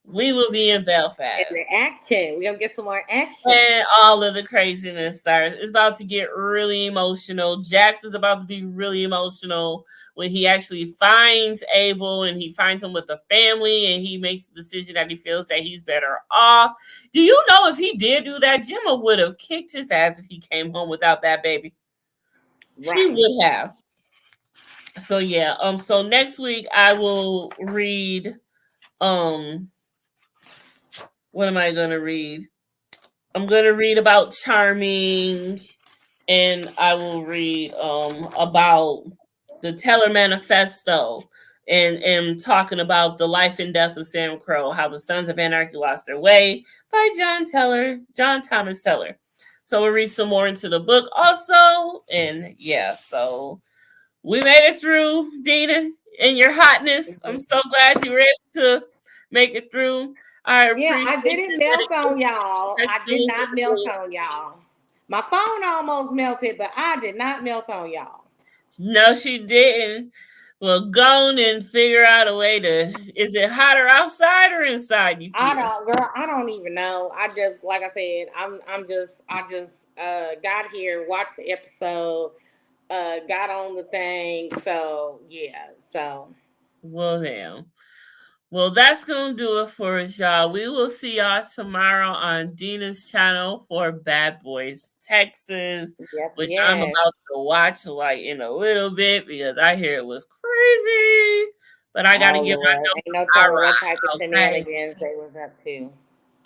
Speaker 1: We will be in
Speaker 2: And the
Speaker 1: Belfast.
Speaker 2: action. We're gonna get some more action.
Speaker 1: And all of the craziness starts. It's about to get really emotional. Jackson's about to be really emotional when he actually finds Abel, and he finds him with a family, and he makes the decision that he feels that he's better off. Do you know if he did do that, Gemma would have kicked his ass if he came home without that baby? She
Speaker 2: Right.
Speaker 1: would have. So yeah, so next week I will read what am I gonna read? I'm gonna read about Charming, and I will read about the Teller Manifesto, and talking about the life and death of Sam Crow, how the Sons of Anarchy lost their way by John Thomas Teller. So we'll read some more into the book also, and yeah, so we made it through, Dina, in your hotness. I'm so glad you were able to make it through. I
Speaker 2: Yeah,
Speaker 1: appreciate
Speaker 2: I didn't melt on y'all. I did
Speaker 1: professionalism.
Speaker 2: not melt on y'all. My phone almost melted, but I did not melt on y'all.
Speaker 1: No, she didn't. Well, go on and figure out a way to. Is it hotter outside or inside? You
Speaker 2: I
Speaker 1: feel?
Speaker 2: don't, girl. I don't even know. I just, like I said, I just got here, watched the episode, got on the thing. So yeah, so
Speaker 1: Well, damn. Well, that's gonna do it for us, y'all. We will see y'all tomorrow on Dina's channel for Bad Boys Texas,
Speaker 2: yes,
Speaker 1: which I'm
Speaker 2: yes.
Speaker 1: about to watch like in a little bit because I hear it was crazy. But I gotta
Speaker 2: Oh
Speaker 1: get my
Speaker 2: Lord,
Speaker 1: dose
Speaker 2: ain't
Speaker 1: of
Speaker 2: no telling what type of
Speaker 1: Ira. Okay.
Speaker 2: shenanigans they was up to.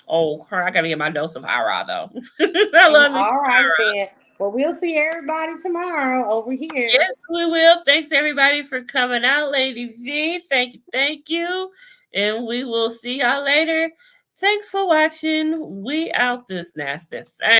Speaker 1: Oh, crap, I gotta get my dose of Ira though. I love me some
Speaker 2: All right
Speaker 1: Ira.
Speaker 2: then. Well, we'll see everybody tomorrow over here.
Speaker 1: Yes, we will. Thanks everybody for coming out, Lady V. Thank you, thank you. And we will see y'all later. Thanks for watching. We out this nasty thing.